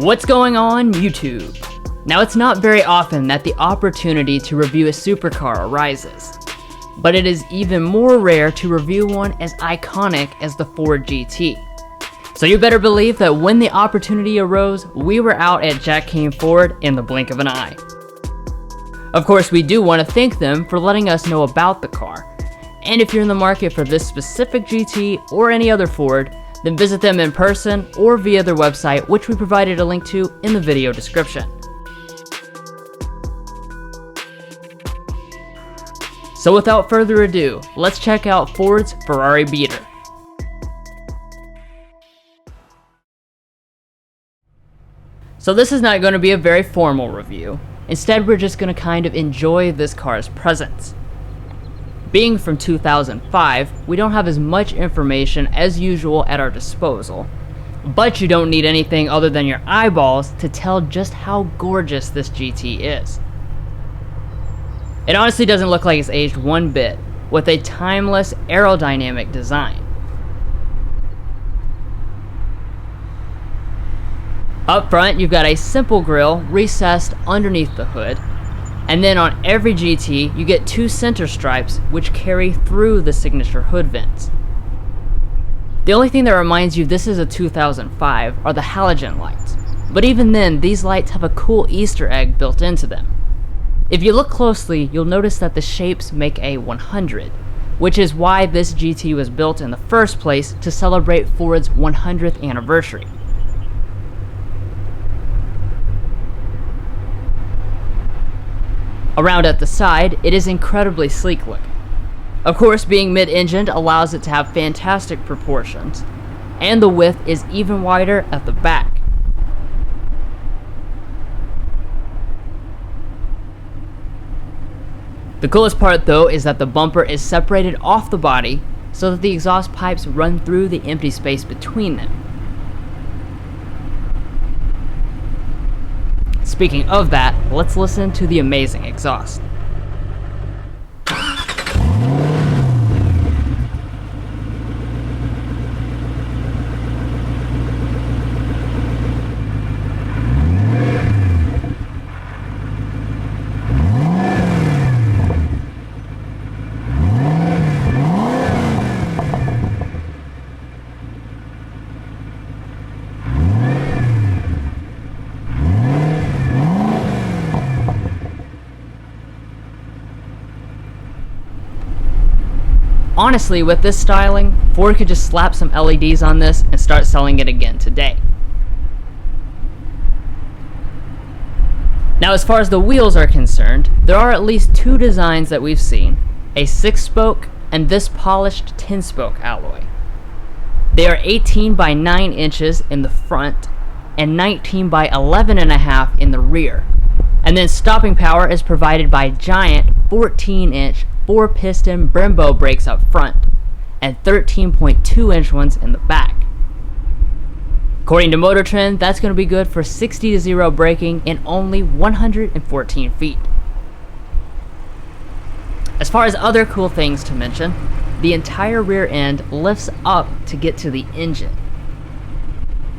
What's going on YouTube? Now, it's not very often that the opportunity to review a supercar arises, but it is even more rare to review one as iconic as the Ford GT. So you better believe that when the opportunity arose, we were out at Jack Kane Ford in the blink of an eye. Of course, we do want to thank them for letting us know about the car, and if you're in the market for this specific GT or any other Ford, then visit them in person or via their website, which we provided a link to in the video description. So without further ado, let's check out Ford's Ferrari Beater. So this is not going to be a very formal review. Instead, we're just going to kind of enjoy this car's presence. Being from 2005, we don't have as much information as usual at our disposal, but you don't need anything other than your eyeballs to tell just how gorgeous this GT is. It honestly doesn't look like it's aged one bit, with a timeless aerodynamic design. Up front, you've got a simple grille recessed underneath the hood, and then on every GT, you get two center stripes which carry through the signature hood vents. The only thing that reminds you this is a 2005 are the halogen lights, but even then, these lights have a cool Easter egg built into them. If you look closely, you'll notice that the shapes make a 100, which is why this GT was built in the first place, to celebrate Ford's 100th anniversary. Around at the side, it is incredibly sleek looking. Of course, being mid-engined allows it to have fantastic proportions, and the width is even wider at the back. The coolest part though is that the bumper is separated off the body so that the exhaust pipes run through the empty space between them. Speaking of that, let's listen to the amazing exhaust. Honestly, with this styling, Ford could just slap some LEDs on this and start selling it again today. Now, as far as the wheels are concerned, there are at least two designs that we've seen, a 6-spoke and this polished 10-spoke alloy. They are 18 by 9 inches in the front and 19 by 11.5 in the rear. And then stopping power is provided by giant 14-inch 4-piston Brembo brakes up front and 13.2-inch ones in the back. According to Motor Trend, that's going to be good for 60 to 0 braking in only 114 feet. As far as other cool things to mention, the entire rear end lifts up to get to the engine.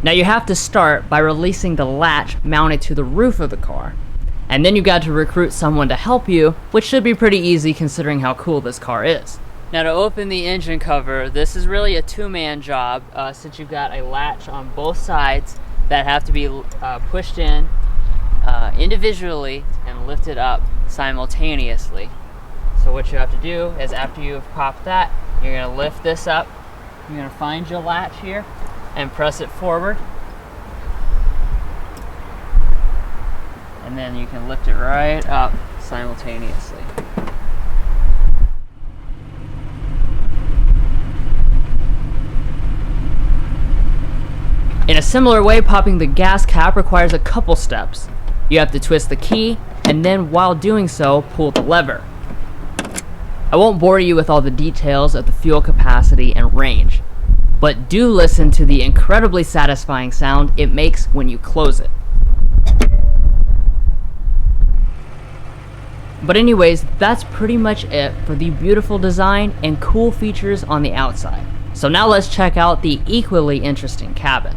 Now you have to start by releasing the latch mounted to the roof of the car, and then you got to recruit someone to help you, which should be pretty easy considering how cool this car is. Now to open the engine cover, this is really a two-man job since you've got a latch on both sides that have to be pushed in individually and lifted up simultaneously. So what you have to do is, after you've popped that, you're going to lift this up, you're going to find your latch here and press it forward. And then you can lift it right up simultaneously. In a similar way, popping the gas cap requires a couple steps. You have to twist the key, and then while doing so, pull the lever. I won't bore you with all the details of the fuel capacity and range, but do listen to the incredibly satisfying sound it makes when you close it. But anyways, that's pretty much it for the beautiful design and cool features on the outside. So now let's check out the equally interesting cabin.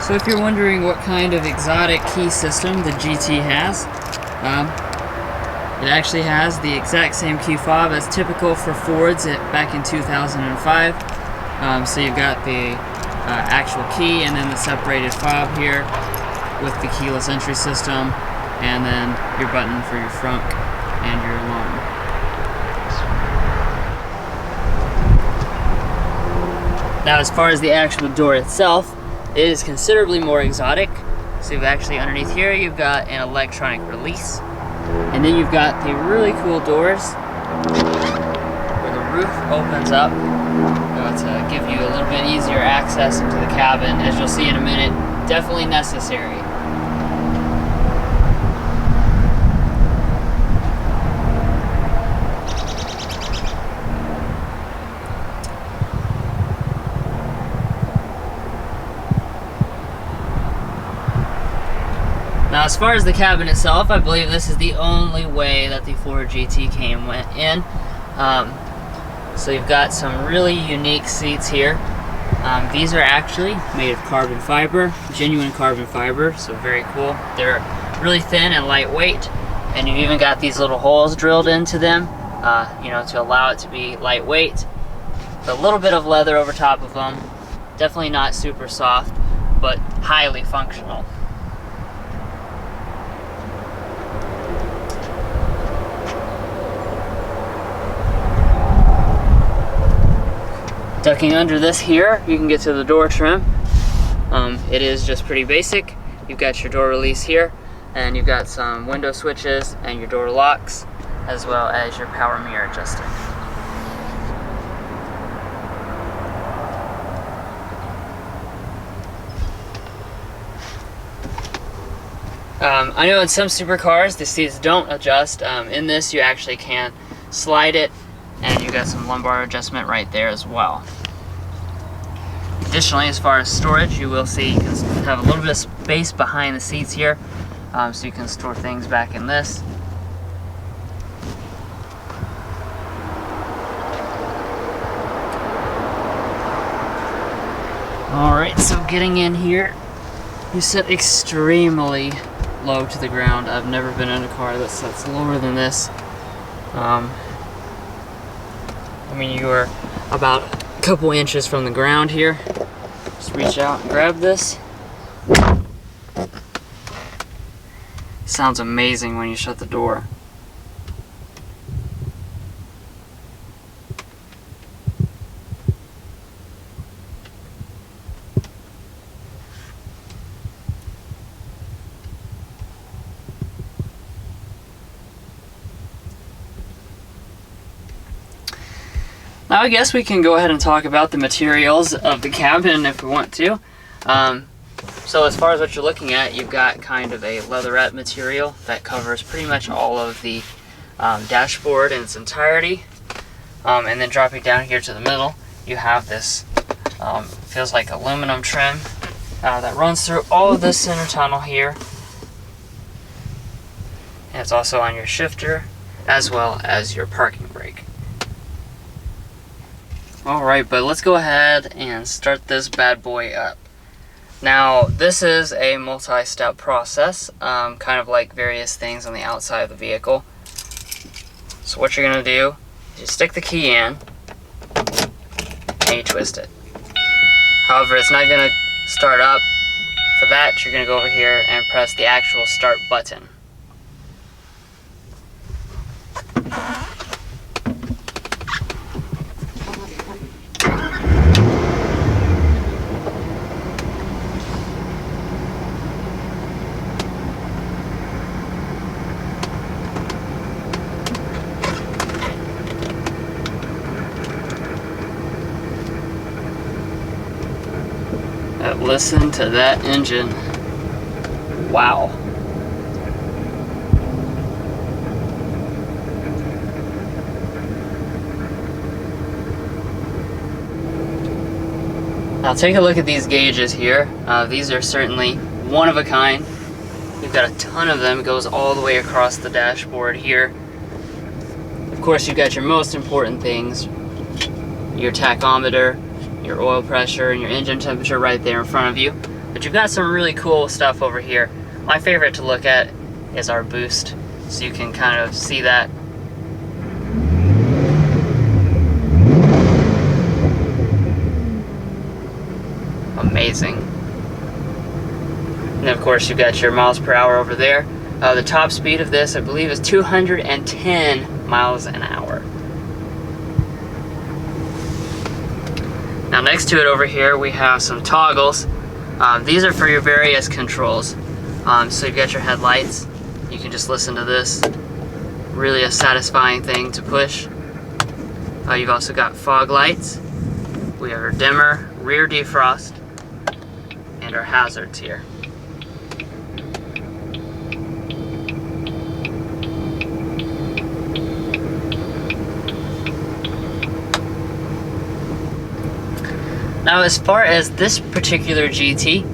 So if you're wondering what kind of exotic key system the GT has, it actually has the exact same key fob as typical for Fords back in 2005. So you've got the actual key and then the separated fob here with the keyless entry system, and then your button for your front and your alarm. Now as far as the actual door itself, it is considerably more exotic. So you've actually underneath here, you've got an electronic release. And then you've got the really cool doors where the roof opens up to give you a little bit easier access into the cabin. As you'll see in a minute, definitely necessary. Now as far as the cabin itself, I believe this is the only way that the Ford GT went in. So you've got some really unique seats here. These are actually made of carbon fiber, genuine carbon fiber, so very cool. They're really thin and lightweight, and you've even got these little holes drilled into them, you know, to allow it to be lightweight. A little bit of leather over top of them, definitely not super soft, but highly functional. Ducking under this here, you can get to the door trim. It is just pretty basic. You've got your door release here, and you've got some window switches and your door locks, as well as your power mirror adjusting. I know in some supercars the seats don't adjust. In this you actually can slide it, and you got some lumbar adjustment right there as well. Additionally, as far as storage, you will see you can have a little bit of space behind the seats here, so you can store things back in this. Alright, so getting in here, you set extremely low to the ground. I've never been in a car that sets lower than this. I mean, you are about a couple inches from the ground here. Just reach out and grab this. Sounds amazing when you shut the door. Now I guess we can go ahead and talk about the materials of the cabin if we want to. So as far as what you're looking at, you've got kind of a leatherette material that covers pretty much all of the dashboard in its entirety. And then dropping down here to the middle, you have this, feels like aluminum trim that runs through all of this center tunnel here. And it's also on your shifter as well as your parking brake. Alright, but let's go ahead and start this bad boy up. Now, this is a multi-step process, kind of like various things on the outside of the vehicle. So what you're going to do is you stick the key in and you twist it. However, it's not going to start up. For that, you're going to go over here and press the actual start button. Listen to that engine. Wow. Now take a look at these gauges here. These are certainly one of a kind. You've got a ton of them. It goes all the way across the dashboard here. Of course, you've got your most important things. Your tachometer, your oil pressure, and your engine temperature right there in front of you. But you've got some really cool stuff over here. My favorite to look at is our boost, so you can kind of see that. Amazing. And of course you've got your miles per hour over there. The top speed of this, I believe, is 210 miles an hour. Now next to it over here we have some toggles. These are for your various controls. So you've got your headlights. You can just listen to this. Really a satisfying thing to push. You've also got fog lights. We have our dimmer, rear defrost, and our hazards here. Now as far as this particular GT,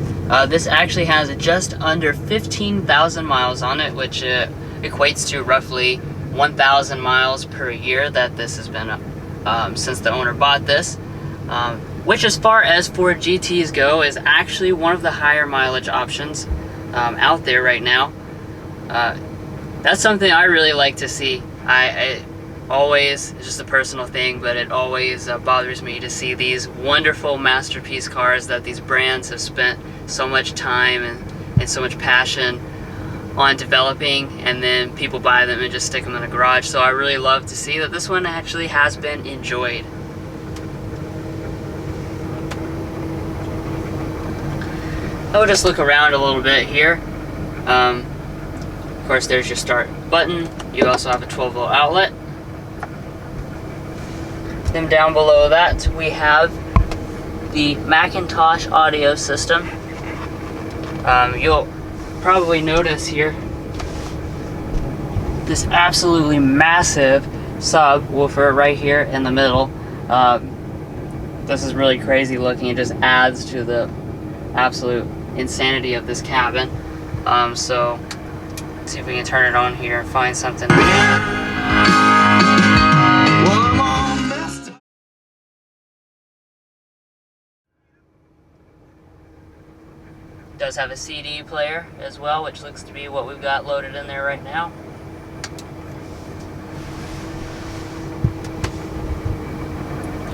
this actually has just under 15,000 miles on it, which equates to roughly 1,000 miles per year that this has been since the owner bought this. Which, as far as Ford GTs go, is actually one of the higher mileage options out there right now. That's something I really like to see. I always, it's just a personal thing, but it always bothers me to see these wonderful masterpiece cars that these brands have spent so much time and so much passion on developing, and then people buy them and just stick them in a garage. So I really love to see that this one actually has been enjoyed. I'll just look around a little bit here. Of course, there's your start button. You also have a 12-volt outlet. Then down below that, we have the Macintosh audio system. You'll probably notice here this absolutely massive subwoofer right here in the middle. This is really crazy looking. It just adds to the absolute insanity of this cabin. So let's see if we can turn it on here and find something. It does have a CD player as well, which looks to be what we've got loaded in there right now.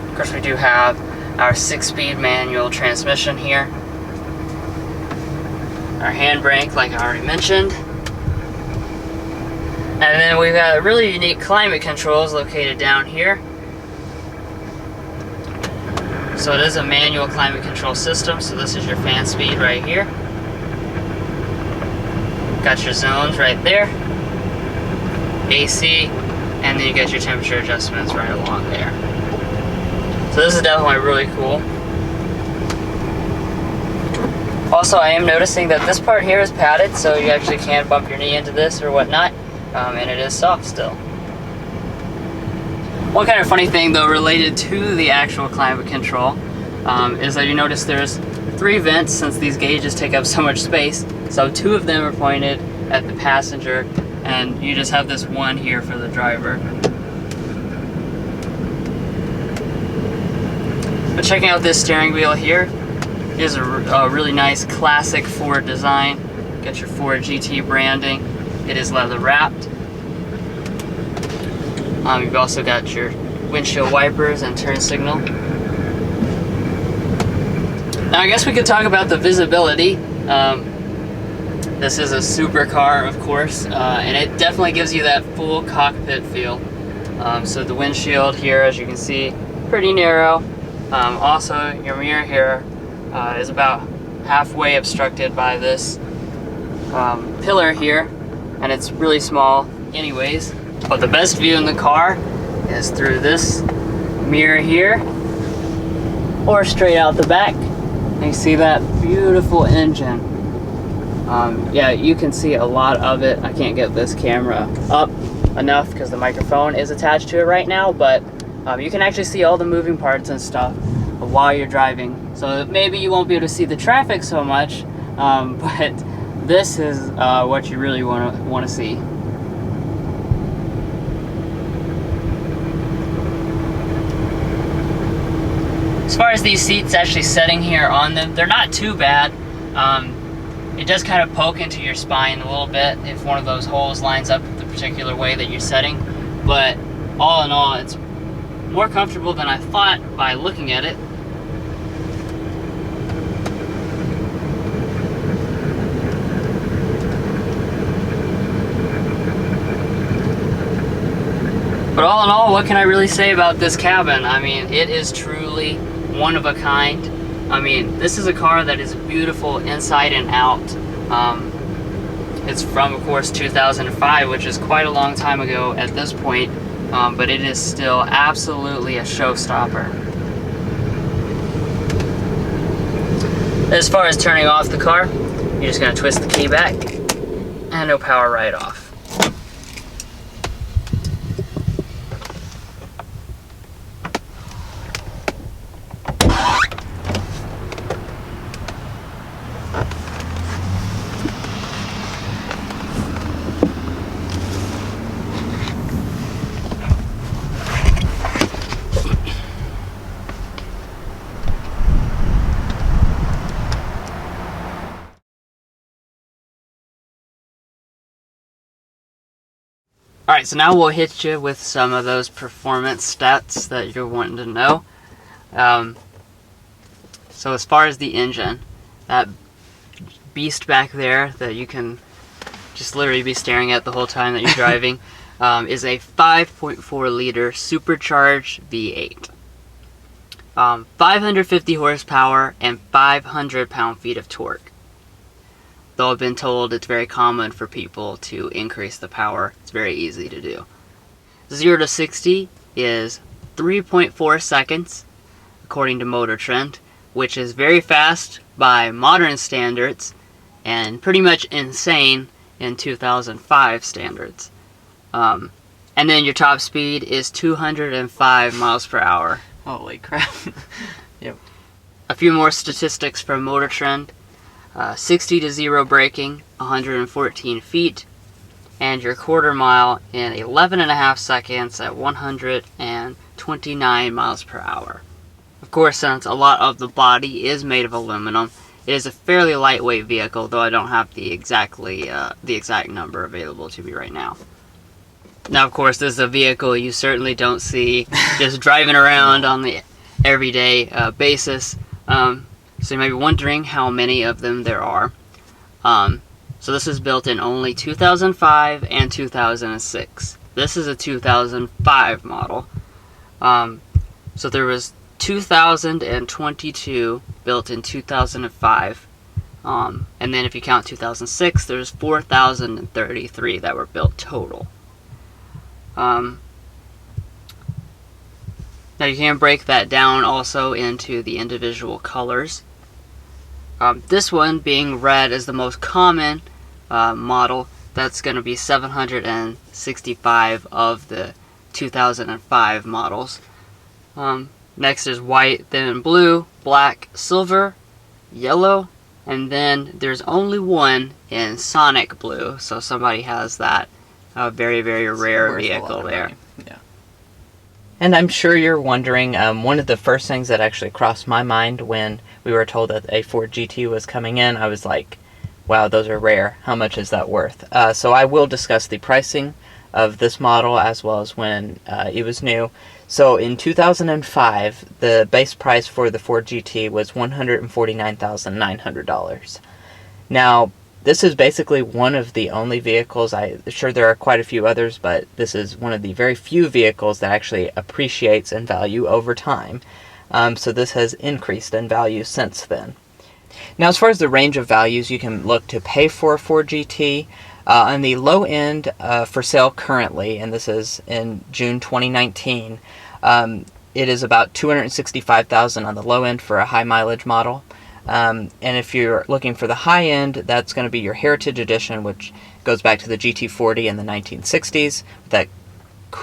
Of course, we do have our 6-speed manual transmission here. Our handbrake, like I already mentioned. And then we've got really unique climate controls located down here. So it is a manual climate control system, so this is your fan speed right here. Got your zones right there. AC, and then you get your temperature adjustments right along there. So this is definitely really cool. Also, I am noticing that this part here is padded, so you actually can bump your knee into this or whatnot, and it is soft still. One kind of funny thing though related to the actual climate control is that you notice there's 3 vents, since these gauges take up so much space. So 2 of them are pointed at the passenger, and you just have this one here for the driver. But checking out this steering wheel here, it is a really nice classic Ford design. Got your Ford GT branding. It is leather wrapped. You've also got your windshield wipers and turn signal. Now I guess we could talk about the visibility. This is a supercar, of course, and it definitely gives you that full cockpit feel. So the windshield here, as you can see, pretty narrow. Also, your mirror here is about halfway obstructed by this pillar here, and it's really small anyways. But the best view in the car is through this mirror here, or straight out the back. And you see that beautiful engine. Yeah, you can see a lot of it. I can't get this camera up enough because the microphone is attached to it right now, but you can actually see all the moving parts and stuff while you're driving. So maybe you won't be able to see the traffic so much, but this is what you really want to see. As far as these seats actually setting here on them, they're not too bad. It does kind of poke into your spine a little bit if one of those holes lines up the particular way that you're setting, but all in all, it's more comfortable than I thought by looking at it. But all in all, what can I really say about this cabin? I mean, it is truly one of a kind. I mean, this is a car that is beautiful inside and out. It's from, of course, 2005, which is quite a long time ago at this point, but it is still absolutely a showstopper. As far as turning off the car, you're just going to twist the key back, and it'll power right off. Alright, so now we'll hit you with some of those performance stats that you're wanting to know. So as far as the engine, that beast back there that you can just literally be staring at the whole time that you're driving, is a 5.4 liter supercharged V8. 550 horsepower and 500 pound-feet of torque. Though I've been told it's very common for people to increase the power, it's very easy to do. 0 to 60 is 3.4 seconds, according to Motor Trend, which is very fast by modern standards and pretty much insane in 2005 standards. And then your top speed is 205 miles per hour. Holy crap. Yep. A few more statistics from Motor Trend. 60 to 0 braking, 114 feet, and your quarter mile in 11.5 seconds at 129 miles per hour. Of course, since a lot of the body is made of aluminum, it is a fairly lightweight vehicle, though I don't have the exact number available to me right now. Now, of course, this is a vehicle you certainly don't see just driving around on the everyday basis. So you might be wondering how many of them there are. So this was built in only 2005 and 2006. This is a 2005 model. So there was 2,022 built in 2005. And then if you count 2006, there's 4,033 that were built total. Now you can break that down also into the individual colors. This one being red is the most common model. That's going to be 765 of the 2005 models. Next is white, then blue, black, silver, yellow, and then there's only one in Sonic Blue, so somebody has that very, very rare vehicle there. Yeah. And I'm sure you're wondering, one of the first things that actually crossed my mind when we were told that a Ford GT was coming in, I was like, wow, those are rare. How much is that worth? So I will discuss the pricing of this model as well as when it was new. So in 2005, the base price for the Ford GT was $149,900. Now, this is basically one of the only vehicles, I'm sure there are quite a few others, but this is one of the very few vehicles that actually appreciates in value over time. So this has increased in value since then. Now, as far as the range of values you can look to pay for a Ford GT, on the low end for sale currently, and this is in June 2019, it is about $265,000 on the low end for a high mileage model. And if you're looking for the high end, that's going to be your Heritage Edition, which goes back to the GT40 in the 1960s, with that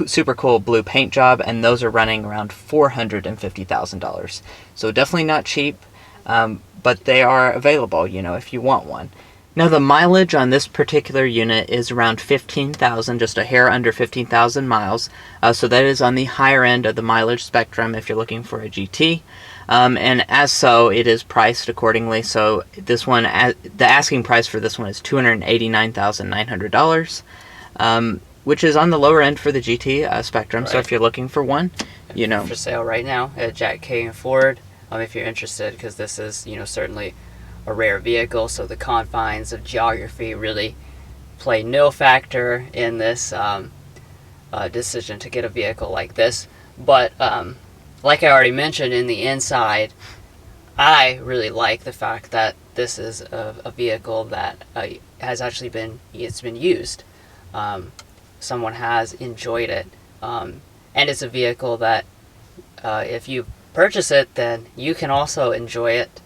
super cool blue paint job, and those are running around $450,000. So definitely not cheap, but they are available, you know, if you want one. Now the mileage on this particular unit is around 15,000, just a hair under 15,000 miles. So that is on the higher end of the mileage spectrum if you're looking for a GT. And as so, it is priced accordingly. So this one, the asking price for this one is $289,900, which is on the lower end for the GT spectrum. Right. So if you're looking for one, you know, for sale right now at Jack K and Ford, if you're interested, because this is certainly a rare vehicle, so the confines of geography really play no factor in this decision to get a vehicle like this. But like I already mentioned, in the inside, I really like the fact that this is a vehicle that has actually been used. Someone has enjoyed it, and it's a vehicle that if you purchase it, then you can also enjoy it.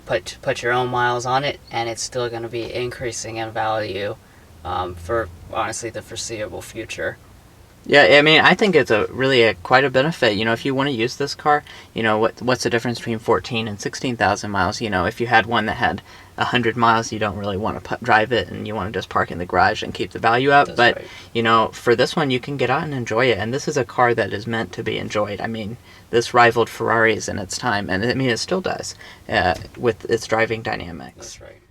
Put your own miles on it, and it's still going to be increasing in value for honestly the foreseeable future. Yeah, I mean, I think it's quite a benefit. If you want to use this car, what's the difference between 14 and 16,000 miles? If you had one that had 100 miles, you don't really want to drive it, and you want to just park in the garage and keep the value up. That's but, right. For this one, you can get out and enjoy it, and this is a car that is meant to be enjoyed. I mean, this rivaled Ferraris in its time, and I mean, it still does with its driving dynamics. That's right.